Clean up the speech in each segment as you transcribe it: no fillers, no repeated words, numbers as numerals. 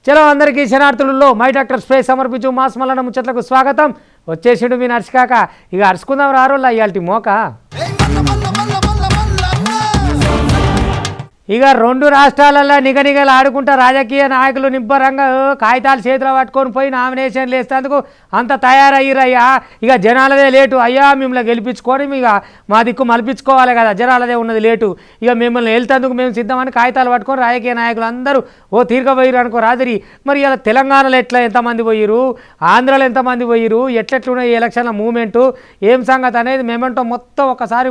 చలో అందరికీ శనార్థులలో my doctor space సమర్పించు మాస్ మల్లన్న ముచ్చట్లకు స్వాగతం. వచ్చేసిండు మీ నర్సికాక. ఇక అరుచుకుందాం రారోళ్ళ ఇయాల్టి మోక. ఇక రెండు రాష్ట్రాలలో నిగనిగలు ఆడుకుంటా రాజకీయ నాయకులు నిబ్బరంగా కాగితాలు చేతిలో పట్టుకొని పోయి నామినేషన్లు వేసేందుకు అంత తయారయ్యారయ్యా. ఇక జనాలదే లేటు అయ్యా, మిమ్మల్ని గెలిపించుకొని ఇక మా దిక్కు మలిపించుకోవాలి కదా, జనాలదే ఉన్నది లేటు. ఇక మిమ్మల్ని వెళ్తేందుకు మేము సిద్ధమని కాగితాలు పట్టుకొని రాజకీయ నాయకులు అందరూ తీరకపోయారు అనుకో రాదిరి. మరి ఇలా తెలంగాణలో ఎట్లా ఎంతమంది పోయిరు, ఆంధ్రాలో ఎంతమంది పోయిరు, ఎట్లెట్లున్నాయి ఎలక్షన్ల మూమెంటు ఏం సంగతి అనేది మేమంటో మొత్తం ఒకసారి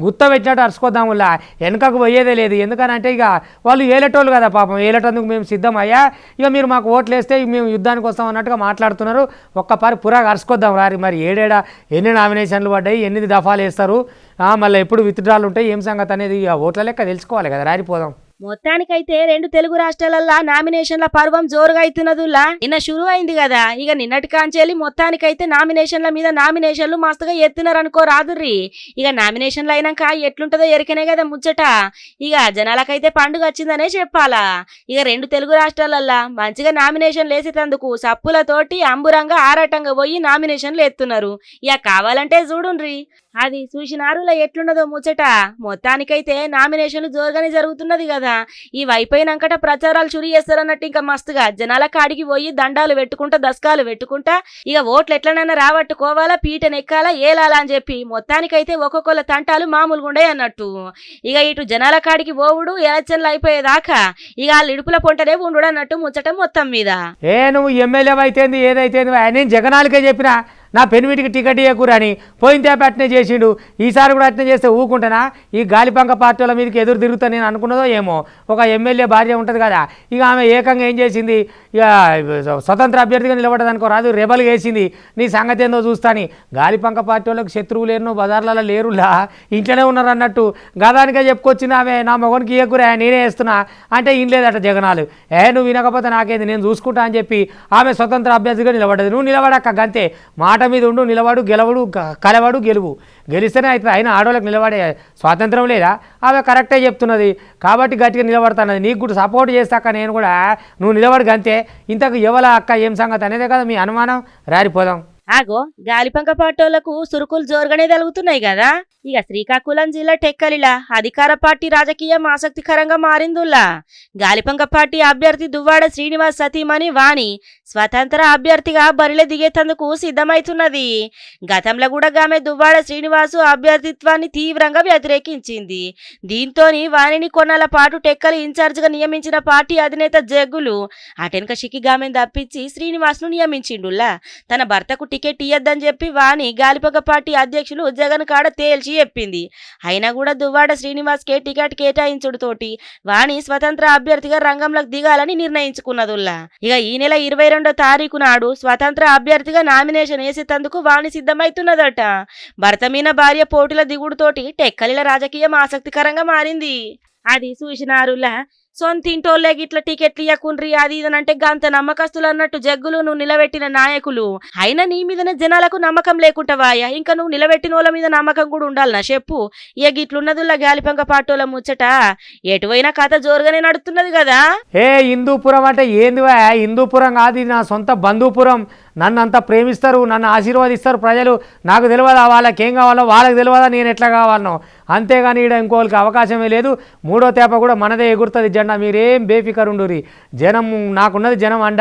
గుత్త పెట్టినట్టు అరుచుకోద్దాములా. వెనకకు పోయేదే లేదు. ఎందుకనంటే ఇక వాళ్ళు ఏలేటోళ్ళు కదా పాపం, ఏలేటందుకు మేము సిద్ధం అయ్యా. ఇక మీరు మాకు ఓట్లు వేస్తే మేము యుద్ధానికి వస్తాం అన్నట్టుగా మాట్లాడుతున్నారు. ఒక్కపారి పురా అరుచుకోద్దాం రారి. మరి ఎన్ని నామినేషన్లు పడ్డాయి, ఎన్ని దఫాలు వేస్తారు, మళ్ళీ ఎప్పుడు విత్డ్రాలు ఉంటాయి, ఏం సంగతి అనేది ఇక ఓట్ల లెక్క తెలుసుకోవాలి కదా, రారిపోదాం. మొత్తానికైతే రెండు తెలుగు రాష్ట్రాలల్లో నామినేషన్ల పర్వం జోరుగా అవుతున్నదులా. నిన్న షురు అయింది కదా. ఇక నిన్నటి కాంచెల్లి మొత్తానికైతే నామినేషన్ల మీద నామినేషన్లు మస్తుగా ఎత్తున్నారు అనుకో రాదుర్రి. ఇక నామినేషన్లు అయినాక ఎట్లుంటుందో ఎరికనే కదా ముచ్చట. ఇక జనాలకైతే పండుగ వచ్చిందనే చెప్పాలా. ఇక రెండు తెలుగు రాష్ట్రాలల్లో మంచిగా నామినేషన్లు వేసేటందుకు సప్పులతోటి అంబురంగా ఆరాటంగా పోయి నామినేషన్లు ఎత్తున్నారు. ఇక కావాలంటే చూడుండ్రి, అది చూసినారులా ఎట్లున్నదో ముచ్చట. మొత్తానికైతే నామినేషన్లు జోరుగానే జరుగుతున్నది కదా. ఈ అయిపోయినాకట ప్రచారాలు చురి చేస్తారన్నట్టు ఇంకా మస్తుగా జనాల కాడికి పోయి దండాలు పెట్టుకుంటా దశకాలు పెట్టుకుంటా ఇక ఓట్లు ఎట్లనైనా రాబట్టుకోవాలా, పీటనెక్కాలా, ఏలాలా అని చెప్పి మొత్తానికైతే ఒక్కొక్కళ్ళ తంటాలు మామూలుగా ఉండే అన్నట్టు. ఇక ఇటు జనాల కాడికి పోవుడు ఎలక్షన్లు అయిపోయేదాకా ఇక వాళ్ళు ఇడుపుల పొంటనే ఉండు అన్నట్టు ముచ్చట మొత్తం మీద. నువ్వు ఎమ్మెల్యే అయితే ఏదైతే నేను జగనాలకే చెప్పినా నా పెనిమిటికి టికెట్ ఇవ్వకూరు అని. పోయిన తేప అట్నే చేసిండు, ఈసారి కూడా అట్నే చేస్తే ఊకుంటానా? ఈ గాలిపంక పార్టీల మీదకి ఎదురు తిరుగుతా నేను అనుకున్నదో ఏమో. ఒక ఎమ్మెల్యే భార్య ఉంటుంది కదా, ఇక ఆమె ఏకంగా ఏం చేసింది, ఇక స్వతంత్ర అభ్యర్థిగా నిలబడదు అనుకో రాదు, రెబల్గా వేసింది. నీ సంగతి ఏందో చూస్తాని. గాలిపంక పార్టీ వాళ్ళకి శత్రువులు ఎన్నో బజార్లలో లేరులా, ఇంట్లోనే ఉన్నారు అన్నట్టు గదానికే చెప్పుకొచ్చింది ఆమె. నా మగనికి ఇవ్వకూరా నేనే వేస్తున్నా అంటే ఇన్లేదట జగనాలు. నువ్వు వినకపోతే నాకేంది, నేను చూసుకుంటా అని చెప్పి ఆమె స్వతంత్ర అభ్యర్థిగా నిలబడ్డది. నువ్వు నిలబడక్క గంతే, మాట మీద ఉండు, నిలబడు, గెలవడు, కలవాడు, గెలిస్తేనే అవుతుంది. అయినా ఆడవాళ్ళకి నిలబడే స్వాతంత్రం లేదా? ఆమె కరెక్టే చెప్తున్నది కాబట్టి గట్టిగా నిలబడుతున్నది. నీకు కూడా సపోర్ట్ చేస్తాక నేను కూడా, నువ్వు నిలబడు గంతే. ఇంతకు ఎవల అక్క ఏం సంగతి అనేదే కదా మీ అనుమానం. రారిపోదాం. ఆగో గాలిపంక పార్టీలకు సురుకులు జోరుగానే తలుగుతున్నాయి కదా. ఇక శ్రీకాకుళం జిల్లా టెక్కలిలా అధికార పార్టీ రాజకీయం ఆసక్తికరంగా మారిందుల్లా. గాలిపంక పార్టీ అభ్యర్థి దువ్వాడ శ్రీనివాస్ సతీమణి వాణి స్వతంత్ర అభ్యర్థిగా బరిలో దిగేందుకు సిద్ధమైతున్నది. గతంలో కూడా ఆమె దువ్వాడ శ్రీనివాసు అభ్యర్థిత్వాన్ని తీవ్రంగా వ్యతిరేకించింది. దీంతో వాణిని కొన్నాళ్ల పాటు టెక్కలి ఇన్ఛార్జిగా నియమించిన పార్టీ అధినేత జగ్గులు అటెనక షికిగామెను తప్పించి శ్రీనివాస్ ను నియమించిండుల్లా. తన భర్తకు టికెట్ ఇయ్యద్దని చెప్పి వాణి గాలిపంక పార్టీ అధ్యక్షులు జగన్ కాడ తేల్చి చెప్పింది. అయినా కూడా దువ్వాడ శ్రీనివాస్ కే టికెట్ కేటాయించుడుతోటి వాణి స్వతంత్ర అభ్యర్థిగా రంగంలోకి దిగాలని నిర్ణయించుకున్నదుల్లా. ఇక ఈ నెల 22వ తారీఖు నాడు స్వతంత్ర అభ్యర్థిగా నామినేషన్ వేసేందుకు వాణి సిద్ధమైతున్నదట. భర్త మీద భార్య పోటీల దిగుడుతోటి టెక్కలిల రాజకీయం ఆసక్తికరంగా మారింది. అది చూసినారులా. సొంతింటోళ్ళే గిట్ల టికెట్లు ఇయ్యకుండ్రి అది ఇదనంటే గంత నమ్మకస్తులు అన్నట్టు జగ్గులు నువ్వు నిలబెట్టిన నాయకులు. అయినా నీ మీదనే జనాలకు నమ్మకం లేకుంటావాయా? ఇంకా నువ్వు నిలబెట్టిన వాళ్ళ మీద నమ్మకం కూడా ఉండాలనా చెప్పు. ఇక గిట్లున్నదిలా గాలిపంక పార్టీల ముచ్చట. ఎటువైనా కథ జోరుగానే నడుతున్నది కదా. హిందూపురం అంటే ఏందివా? హిందూపురం కాదు, నా సొంత బంధుపురం. నన్ను అంతా ప్రేమిస్తారు, నన్ను ఆశీర్వదిస్తారు ప్రజలు. నాకు తెలియదా వాళ్ళకి ఏం కావాలో, వాళ్ళకి తెలియదా నేను ఎట్లా కావాలనో. అంతేగాని ఈడ ఇంకోళ్ళకి అవకాశమే లేదు. 3వ తేప కూడా మనదే ఎగురుతుంది జెండా. మీరేం బేఫికర్ ఉండురి. జనం నాకున్నది జనం అండ.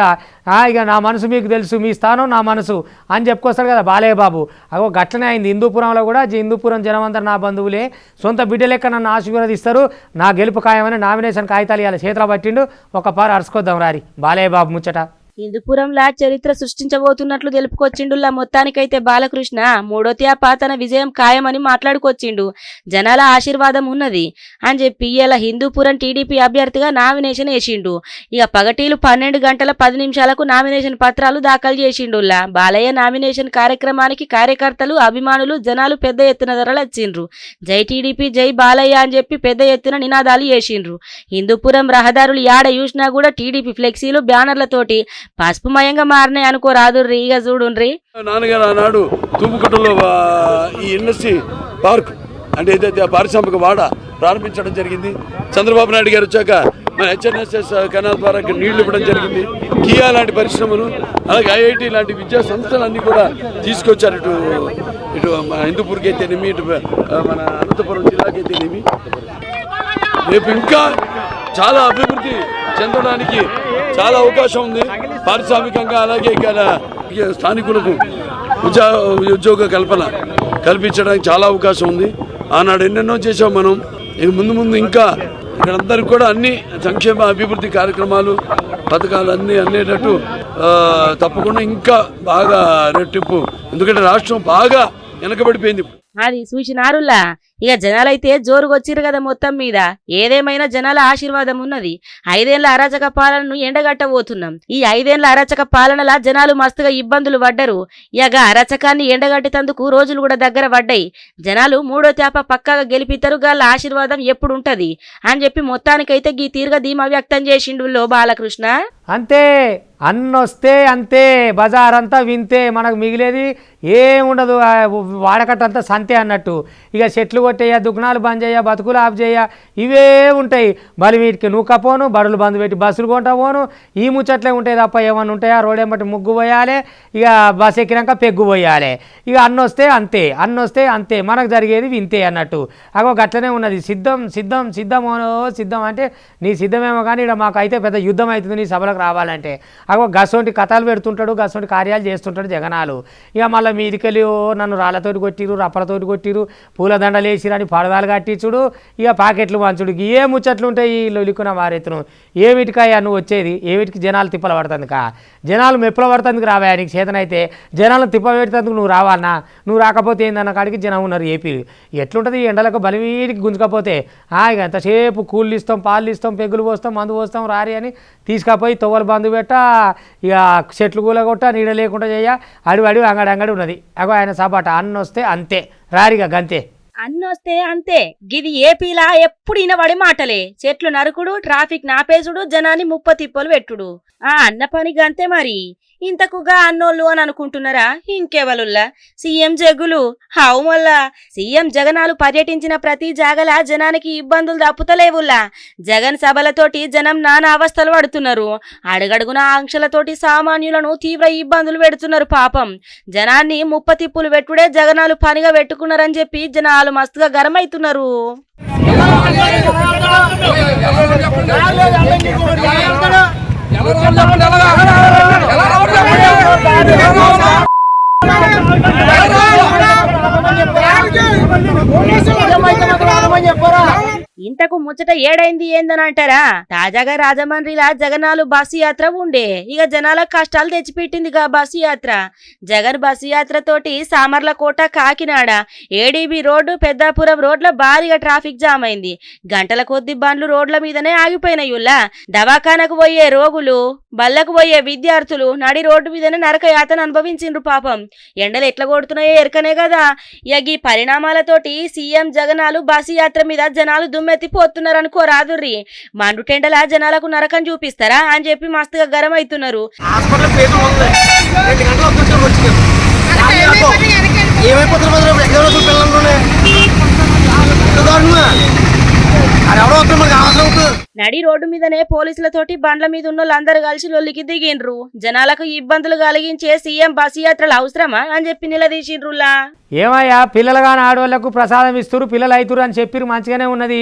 ఇక నా మనసు మీకు తెలుసు, మీ స్థానం నా మనసు అని చెప్పుకొస్తాడు కదా బాలయ్య బాబు. అగో గట్లనే అయింది హిందూపురంలో కూడా. హిందూపురం జనం అంతా నా బంధువులే, సొంత బిడ్డ లెక్క నన్ను ఆశీర్వదిస్తారు. నా గెలుపు ఖాయమని నామినేషన్ కాగితాలు ఇవ్వాలి చేతిలో పట్టిండు. ఒక పారు అరుచుకొద్దాం రారి బాలయ్య బాబు ముచ్చట. హిందూపురంలా చరిత్ర సృష్టించబోతున్నట్లు తెలుపుకొచ్చిండులా. మొత్తానికైతే బాలకృష్ణ 3వ తేప తన విజయం ఖాయమని మాట్లాడుకొచ్చిండు. జనాల ఆశీర్వాదం ఉన్నది అని చెప్పి ఇలా హిందూపురం టీడీపీ అభ్యర్థిగా నామినేషన్ వేసిండు. ఇక పగటీలు 12 గంటల 10 నిమిషాలకు నామినేషన్ పత్రాలు దాఖలు చేసిండులా. బాలయ్య నామినేషన్ కార్యక్రమానికి కార్యకర్తలు, అభిమానులు, జనాలు పెద్ద ఎత్తున ధరలొచ్చిండ్రు. జై టీడీపీ, జై బాలయ్య అని చెప్పి పెద్ద ఎత్తున నినాదాలు చేసిండ్రు. హిందూపురం రహదారులు యాడ చూసినా కూడా టీడీపీ ఫ్లెక్సీలు, బ్యానర్లతోటి పసుపుమయంగా మారినాయి అనుకో రాదుర్రి. ఇక చూడుండ్రి. నాన్నగారు ఆనాడు తూపుకట్టులో ఈ ఇండస్ట్రీ పార్క్ అంటే ఏదైతే పారిశ్రామిక వాడ ప్రారంభించడం జరిగింది. చంద్రబాబు నాయుడు గారు వచ్చాక మన హెచ్ఎన్ఎస్ఎస్ కెనాల్ ద్వారా ఇక్కడ నీళ్లు ఇవ్వడం జరిగింది. కియా లాంటి పరిశ్రమలు, అలాగే ఐఐటి లాంటి విద్యా సంస్థలన్నీ కూడా తీసుకొచ్చారు. ఇటు మన హిందూపూర్కి అయితేనేమి, ఇటు మన అనంతపురం జిల్లాకి అయితేనేమి. రేపు ఇంకా చాలా అభివృద్ధి చెందడానికి చాలా అవకాశం ఉంది పారిశ్రామికంగా. అలాగే ఇక్కడ స్థానికులకు ఉద్యోగ కల్పించడానికి చాలా అవకాశం ఉంది. ఆనాడు ఎన్నెన్నో చేసాం మనం. ఇక ముందు ఇంకా ఇక్కడ అందరికి కూడా అన్ని సంక్షేమ అభివృద్ధి కార్యక్రమాలు, పథకాలు అన్నీ అందేటట్టు తప్పకుండా ఇంకా బాగా రెట్టింపు. ఎందుకంటే రాష్ట్రం బాగా వెనకబడిపోయింది. అది చూసినారులా. ఇక జనాలైతే జోరుగొచ్చిరు కదా మొత్తం మీద. ఏదేమైనా జనాల ఆశీర్వాదం ఉన్నది. 5 ఏళ్ల అరాచక పాలనను ఎండగట్టబోతున్నాం. ఈ 5 ఏళ్ల అరాచక పాలనలా జనాలు మస్తుగా ఇబ్బందులు పడ్డరు. ఇక అరాచకాన్ని ఎండగట్టేందుకు రోజులు కూడా దగ్గర పడ్డాయి. జనాలు 3వ తేప పక్కాగా గెలిపితారు, గాళ్ళ ఆశీర్వాదం ఎప్పుడుంటది అని చెప్పి మొత్తానికైతే గీ తీరుగా ధీమా వ్యక్తం చేసిండు బాలకృష్ణ. అంతే, అన్నొస్తే అంతే, బజార్ అంతా వింతే, మనకు మిగిలేది ఏముండదు. వాడకట్టంతా సంతే అన్నట్టు. ఇక చెట్లు కొట్టేయ, దుకాణాలు బంద్ చేయ, బతుకులు ఆఫ్ చేయ, ఇవే ఉంటాయి. మళ్ళీ వీటికి నూకపోను, బడులు బంద్ పెట్టి బస్సులు కొంటా పోను, ఈ ముచ్చట్లే ఉంటాయి తప్ప ఏమన్నా ఉంటాయా? రోడ్ ఎంబటి ముగ్గు పోయాలి, ఇక బస్ ఎక్కినాక పెగ్గు పోయాలి. ఇక అన్నొస్తే అంతే, అన్నొస్తే అంతే, మనకు జరిగేది వింతే అన్నట్టు. అగో గట్లనే ఉన్నది. సిద్ధం సిద్ధం సిద్ధమోనో సిద్ధం అంటే నీ సిద్ధమేమో కానీ ఇక్కడ మాకు అయితే పెద్ద యుద్ధం అవుతుంది నీ సభలకు రావాలంటే. అగో గసోంటి కథలు పెడుతుంటాడు, గసోంటి కార్యాలు చేస్తుంటాడు జగనాలు. ఇక మళ్ళీ మీదికెళ్ళి నన్ను రాళ్ళతోటి కొట్టిరు, రప్పలతోటి కొట్టిరు, పూలదండలు వేసిరని పడదాలు కట్టించుడు, ఇక పాకెట్లు మంచుడు, ఏ ముచ్చట్లు ఉంటాయి ఈ లొలికున్న మారెత్తును. ఏమిటికాయ నువ్వు వచ్చేది? ఏమిటికి జనాలు తిప్పలు పడుతుంది కా? జనాలు మెప్పుల పడుతుంది రావా? నీకు చేతనైతే జనాలను తిప్ప పెడుతుంది నువ్వు రావాలన్నా? నువ్వు రాకపోతే ఏందన్న కాడికి జనం ఉన్నారు ఏపీ. ఎట్లుంటుంది ఎండలకు బలివీడికి గుంజుకపోతే? ఇక ఎంతసేపు కూళ్ళు ఇస్తాం, పాలు ఇస్తాం, పెగ్గులు పోస్తాం, మందు పోస్తాం రారి అని తీసుకపోయి తొవ్వలు బంధు పెట్ట, ఇక చెట్లు కూల కొట్ట, నీడ లేకుండా చేయ, అడివడి అంగడి ఉన్నది. అగో ఆయన సబాట అన్నొస్తే అంతే, రారిగా గంతే. అన్నొస్తే అంతే. గిది ఏపీలా ఎప్పుడు ఇనబడి మాటలే. చెట్లు నరుకుడు, ట్రాఫిక్ నాపేసుడు, జనాన్ని ముప్ప తిప్పలు పెట్టుడు. అన్న పని గంతే మరి. ఇంతకుగా అన్నోళ్ళు అని అనుకుంటున్నారా? ఇంకెవలుల్లా సీఎం జగ్గులు. హావు మళ్ళా సీఎం జగనాలు పర్యటించిన ప్రతి జాగల జనానికి ఇబ్బందులు తప్పుతలేవుల్లా. జగన్ సభలతోటి జనం నానా అవస్థలు పడుతున్నారు. అడుగడుగున ఆంక్షలతోటి సామాన్యులను తీవ్ర ఇబ్బందులు పెడుతున్నారు. పాపం జనాన్ని ముప్ప తిప్పులు పెట్టుడే జగనాలు పనిగా పెట్టుకున్నారని చెప్పి జనాలు మస్తుగా గరమైతున్నారు. ఇంతకు ముచ్చట ఏడైంది ఏందని అంటారా? తాజాగా రాజమండ్రిలా జగనాలు బస్సు యాత్ర ఉండే. ఇక జనాలకు కష్టాలు తెచ్చిపెట్టిందిగా బస్సు యాత్ర. జగన్ బస్సు యాత్ర తోటి సామర్లకోట, కాకినాడ, ఏడీబీ రోడ్డు, పెద్దాపురం రోడ్ల భారీగా ట్రాఫిక్ జామ్ అయింది. గంటల కొద్ది బండ్లు రోడ్ల మీదనే ఆగిపోయినాయుల్లా. దవాఖానకు పోయే రోగులు, బళ్ళకు పోయే విద్యార్థులు నడి రోడ్డు మీదనే నరక యాతన అనుభవించిండ్రు. పాపం ఎండలు ఎట్లా కొడుతున్నాయో ఎరకనే కదా. ఇక ఈ పరిణామాలతోటి సీఎం జగనాలు బస్సు యాత్ర మీద జనాలు దుమ్మెత్తిపోతున్నారు అనుకో రాదుర్రి. మండు టెండల జనాలకు నరకం చూపిస్తారా అని చెప్పి మస్తుగా గరం అవుతున్నారు. నడి రోడ్డు మీదనే పోలీసులతోటి బండ్ల మీద ఉన్న వాళ్ళందరూ కలిసి లొల్లికి దిగిండ్రు. జనాలకు ఇబ్బందులు కలిగించే సీఎం బస్సు యాత్రలు అవసరమా అని చెప్పి నిలదీసిండ్రులా. ఏమయ్యా, పిల్లలు కానీ ఆడవాళ్లకు ప్రసాదం ఇస్తురు, పిల్లలు అవుతురు అని చెప్పిరు, మంచిగానే ఉన్నది.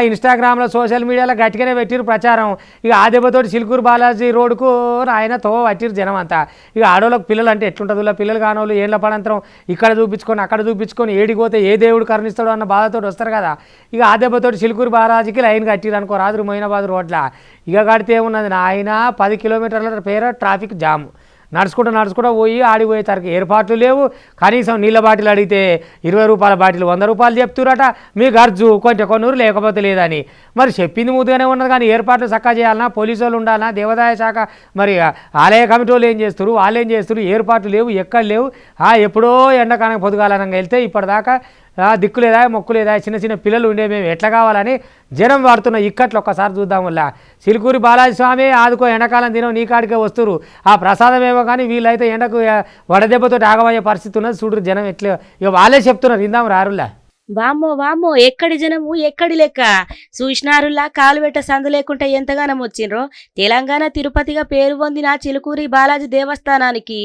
ఇన్స్టాగ్రామ్లో, సోషల్ మీడియాలో గట్టిగానే పెట్టిరు ప్రచారం. ఇక ఆ దెబ్బతోటి చిలుకూరు బాలాజీ రోడ్డుకు ఆయన తో పట్టిరు జనం అంతా. ఇక ఆడవాళ్ళకు పిల్లలు అంటే ఎట్లుంటుంది? పిల్లలు కానోళ్ళు ఏళ్ళ పడంతరం ఇక్కడ చూపించుకొని అక్కడ చూపించుకొని ఏడిపోతే ఏ దేవుడు కరుణిస్తాడు అన్న బాధతోటి వస్తారు కదా. ఇక ఆ దెబ్బతోటి చిలుకూరు బాలాజీకి లైన్ కట్టిరు అనుకో రాదురు మొయినాబాద్ రోడ్ల. ఇక కడితే ఏమున్నది ఆయన 10 కిలోమీటర్ల పేర ట్రాఫిక్ జామ్. నడుచుకుంటూ పోయి ఆడిపోయేసరికి ఏర్పాట్లు లేవు. కనీసం నీళ్ళ బాటిల్ అడిగితే 20 రూపాయల బాటిల్ 100 రూపాయలు చెప్తురట. మీ ఖర్చు కొంచెం కొన్నూరు లేకపోతే లేదని. మరి చెప్పింది ముందుగానే ఉన్నది కానీ ఏర్పాట్లు చక్కగా చేయాలన్నా, పోలీసు వాళ్ళు ఉండాలన్నా, దేవాదాయ శాఖ మరి ఆలయ కమిటీ వాళ్ళు ఏం చేస్తారు, వాళ్ళు ఏం చేస్తారు? ఏర్పాట్లు లేవు, ఎక్కడ లేవు. ఎప్పుడో ఎండాకాలం పొద్దుగాలనంగా వెళ్తే ఇప్పటిదాకా దిక్కు లేదా, మొక్కు లేదా, చిన్న చిన్న పిల్లలు ఉండే మేము ఎట్లా కావాలని జనం వాడుతున్న ఇక్కట్లు ఒక్కసారి చూద్దాం. వల్ల చిలుకూరి బాలాజీ స్వామి ఆదుకో, ఎండాకాలం దినం నీ కాడికే వస్తురు. ఆ ప్రసాదం ఏమో కానీ వీళ్ళైతే ఎండకు వడదెబ్బతో ఆగమయ్యే పరిస్థితి ఉన్నది. చూడరు జనం ఎట్లా, ఇక వాళ్ళే చెప్తున్నారు. ఇందాం రారులా. వామ్మో వామ్మో ఎక్కడి జనము ఎక్కడి లెక్క చూసినారులా కాలువెట్ట సందు లేకుండా ఎంతగానం వచ్చిండ్రో తెలంగాణ తిరుపతిగా పేరు పొందిన చిలుకూరి బాలాజీ దేవస్థానానికి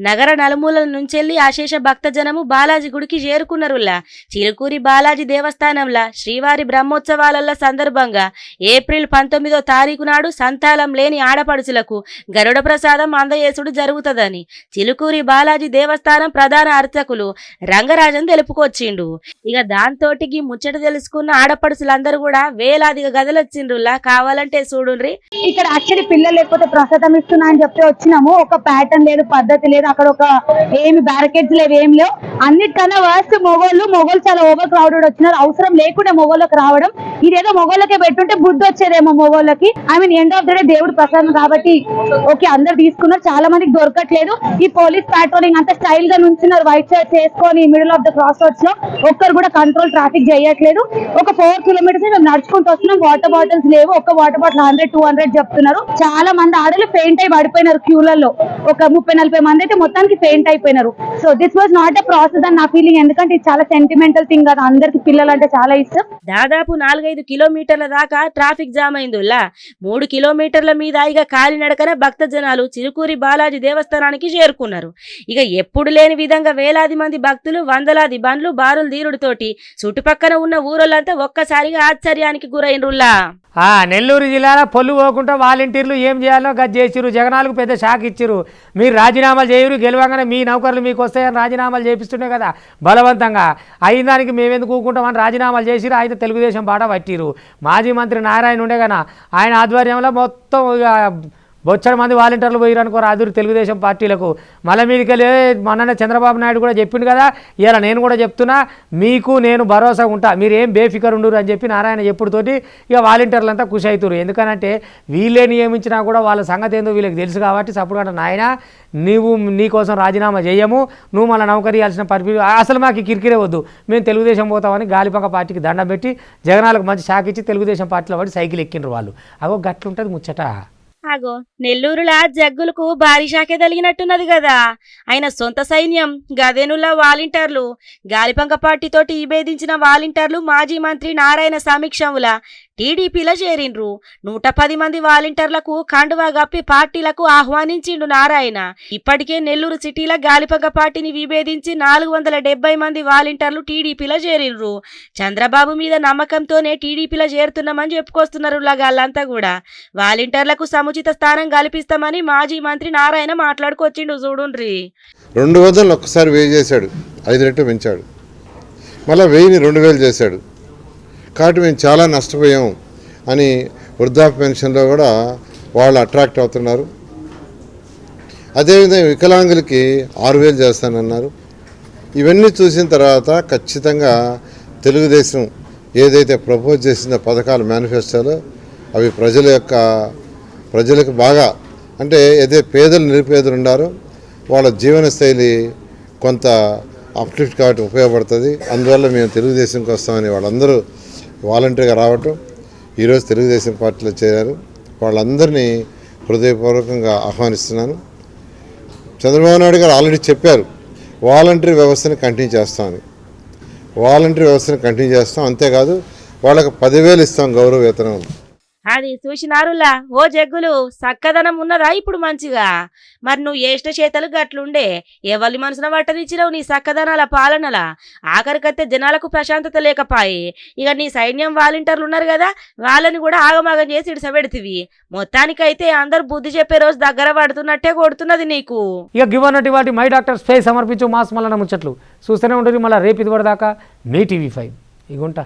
నగర నలుమూలల నుంచెల్లి అశేష భక్త జనము బాలాజీ గుడికి చేరుకున్నారులా. చిలుకూరి బాలాజీ దేవస్థానంలా శ్రీవారి బ్రహ్మోత్సవాల సందర్భంగా ఏప్రిల్ 19వ తారీఖు నాడు సంతానం లేని ఆడపడుచులకు గరుడ ప్రసాదం అందజేసుడు జరుగుతుందని చిలుకూరి బాలాజీ దేవస్థానం ప్రధాన అర్చకులు రంగరాజన్ తెలుపుకొచ్చిండు. ఇక దాంతోటికి ముచ్చట తెలుసుకున్న ఆడపడుచులందరూ కూడా వేలాదిగా గదలొచ్చిండ్రులా. కావాలంటే చూడుండ్రి. ఇక్కడ యాక్చువల్లీ పిల్లలు లేకపోతే ప్రసాదం ఇస్తున్నా అని చెప్పి వచ్చినాము. ఒక ప్యాటర్న్ లేదు, పద్ధతి లేదు, అక్కడ ఒక ఏమి బ్యారికేడ్స్ లేవు, ఏం లేవు. అన్నిటికన్నా వర్స్ట్ మొగోళ్ళు చాలా ఓవర్ క్రౌడెడ్ వచ్చినారు. అవసరం లేకుండా మొగోళ్ళకి రావడం, ఇదేదో మొగోళ్ళకే పెట్టుంటే బుద్ధి వచ్చేదేమో మొగోళ్ళకి. I mean end of the day దేవుడు ప్రసాదం కాబట్టి ఓకే అందరు తీసుకున్నారు, చాలా మందికి దొరకట్లేదు. ఈ పోలీస్ పాట్రోలింగ్ అంతా స్టైల్ గా నుంచున్నారు, వైట్ షర్ట్స్ వేసుకొని middle of the cross roads లో. ఒక్కరు కూడా కంట్రోల్ ట్రాఫిక్ చేయట్లేదు. ఒక 4 కిలోమీటర్స్ మేము నడుచుకుంటూ వస్తున్నాం. వాటర్ బాటిల్స్ లేవు, ఒక వాటర్ బాటిల్ 100-200 చెప్తున్నారు. చాలా మంది ఆడలు ఫెయింట్ అయి పడిపోయినారు క్యూలలో. ఒక 30-40 మంది అయితే మొత్తానికి ఫెయింట్ అయిపోయినారు. So this was not a process అని నా ఫీలింగ్. ఎందుకంటే ఇది చాలా సెంటిమెంటల్ థింగ్ కదా, అందరికి పిల్లలు అంటే చాలా ఇష్టం. దాదాపు 4-5 కిలోమీటర్ల దాకా ట్రాఫిక్ జామ్ అయిందిలా. 3 కిలోమీటర్ల మీద ఇక కాలినడకన భక్త జనాలు చిలుకూరి బాలాజీ దేవస్థానానికి చేరుకున్నారు. ఇక ఎప్పుడు లేని విధంగా వేలాది మంది భక్తులు, వందలాది బండ్లు బారులు తీరుడుతోటి చుట్టుపక్కన ఉన్న ఊరోళ్ళంతా ఒక్కసారిగా ఆశ్చర్యానికి గురైనరులా. నెల్లూరు జిల్లాలో పొల్లు పోకుండా వాలంటీర్లు ఏం చేయాలో గది చేసిరు. జగనాలకు పెద్ద షాక్ ఇచ్చిరు. మీరు రాజీనామాలు చేయరు, గెలవంగానే మీ నౌకర్లు మీకు వస్తాయని రాజీనామాలు చేపిస్తుండే కదా బలవంతంగా. అయిన దానికి మేమెందుకు ఊకుంటామని రాజీనామాలు చేసిరు. ఆయన తెలుగుదేశం బాట పట్టిరు. మాజీ మంత్రి నారాయణ ఉండే కదా, ఆయన ఆధ్వర్యంలో మొత్తం ఇక బొచ్చడి మంది వాలంటీర్లు పోయిరు అనుకో రాదురు తెలుగుదేశం పార్టీలకు. మళ్ళీ మీదికెళ్ళి మొన్న చంద్రబాబు నాయుడు కూడా చెప్పిండు కదా, ఇలా నేను కూడా చెప్తున్నా, మీకు నేను భరోసా ఉంటా, మీరు ఏం బేఫికర్ ఉండరు అని చెప్పి నారాయణ చెప్పుడుతోటి ఇక వాలంటీర్లు అంతా ఖుషి అవుతారు. ఎందుకనంటే వీళ్ళే నియమించినా కూడా వాళ్ళ సంగతి ఏందో వీళ్ళకి తెలుసు కాబట్టి సప్పుడు అంటే నాయన నువ్వు నీకోసం రాజీనామా చేయము, నువ్వు మళ్ళీ నౌకరీ ఇవ్వాల్సిన పరిస్థితి అసలు మాకు కిరికిరే వద్దు, మేము తెలుగుదేశం పోతామని గాలిపంక పార్టీకి దండం పెట్టి జగనాలకు మంచి షాక్ ఇచ్చి తెలుగుదేశం పార్టీలో పడి సైకిల్ ఎక్కిండ్రు వాళ్ళు. అగో గట్లుంటుంది ముచ్చట. ఆగో నెల్లూరులా జగ్గులకు భారీ షాకే తగిలినట్టున్నది కదా. ఆయన సొంత సైన్యం గదేనులా వాలంటీర్లు గాలిపంక పార్టీతోటి విభేదించిన వాలంటీర్లు మాజీ మంత్రి నారాయణ సమీక్షముల టీడీపీలో చేరిండ్రు. 110 మంది వాలంటీర్లకు కండువా గప్పి పార్టీలకు ఆహ్వానించిండు నారాయణ. ఇప్పటికే నెల్లూరు సిటీలో గాలిపంక పార్టీని విభేదించి 470 మంది వాలంటీర్లు టీడీపీలో చేరిండ్రు. చంద్రబాబు మీద నమ్మకంతోనే టీడీపీలో చేరుతున్నామని చెప్పుకొస్తున్నారు వాళ్ళంతా కూడా. వాలంటీర్లకు సముచిత స్థానం కల్పిస్తామని మాజీ మంత్రి నారాయణ మాట్లాడుకొచ్చిండు. చూడుండ్రి. 200 ఒక్కసారి 1000 చేశాడు, 5 రెట్లు పెంచాడు. మళ్ళీ 1000ని 2000 చేశాడు. కాబట్టి మేము చాలా నష్టపోయాం అని వృద్ధాప్య పెన్షన్లో కూడా వాళ్ళు అట్రాక్ట్ అవుతున్నారు. అదేవిధంగా వికలాంగులకి 6000 చేస్తానన్నారు. ఇవన్నీ చూసిన తర్వాత ఖచ్చితంగా తెలుగుదేశం ఏదైతే ప్రపోజ్ చేసిన పథకాలు మేనిఫెస్టోలో అవి ప్రజలకు బాగా అంటే ఏదైతే పేదలు నిరుపేదలు ఉన్నారో వాళ్ళ జీవన శైలి కొంత అప్లిఫ్ట్ కాబట్టి ఉపయోగపడుతుంది. అందువల్ల మేము తెలుగుదేశంకి వస్తామని వాళ్ళందరూ వాలంటీర్గా రావటం, ఈరోజు తెలుగుదేశం పార్టీలో చేరారు. వాళ్ళందరినీ హృదయపూర్వకంగా ఆహ్వానిస్తున్నాను. చంద్రబాబు నాయుడు గారు ఆల్రెడీ చెప్పారు వాలంటీర్ వ్యవస్థని కంటిన్యూ చేస్తామని. వాలంటీర్ వ్యవస్థని కంటిన్యూ చేస్తాం, అంతేకాదు వాళ్ళకి 10,000 ఇస్తాం గౌరవ వేతనం. అది చూసినారులా. ఓ జగ్గులు చక్కదనం ఉన్నదా ఇప్పుడు మంచిగా? మరి నువ్వు ఏష్ట చేతలు గట్లుండే ఎవరి మనసున పట్టనిచ్చినావు నీ చక్కదనాల పాలనలా. ఆఖరికైతే జనాలకు ప్రశాంతత లేకపాయి. ఇక నీ సైన్యం వాలంటీర్లు ఉన్నారు కదా, వాళ్ళని కూడా ఆగమాగం చేసి ఇడిసబెడితివి. మొత్తానికైతే అందరు బుద్ధి చెప్పే రోజు దగ్గర పడుతున్నట్టే కొడుతున్నది నీకు. ఇక గివన్నటి వాటి మై డాక్టర్ స్పేస్ సమర్పించు మాస్ మల్లన్న ముచ్చట్లు చూస్తూనే ఉంటుంది. మళ్ళీ రేపు ఇది కూడా దాకా మీ TV5 ఇగుంటా.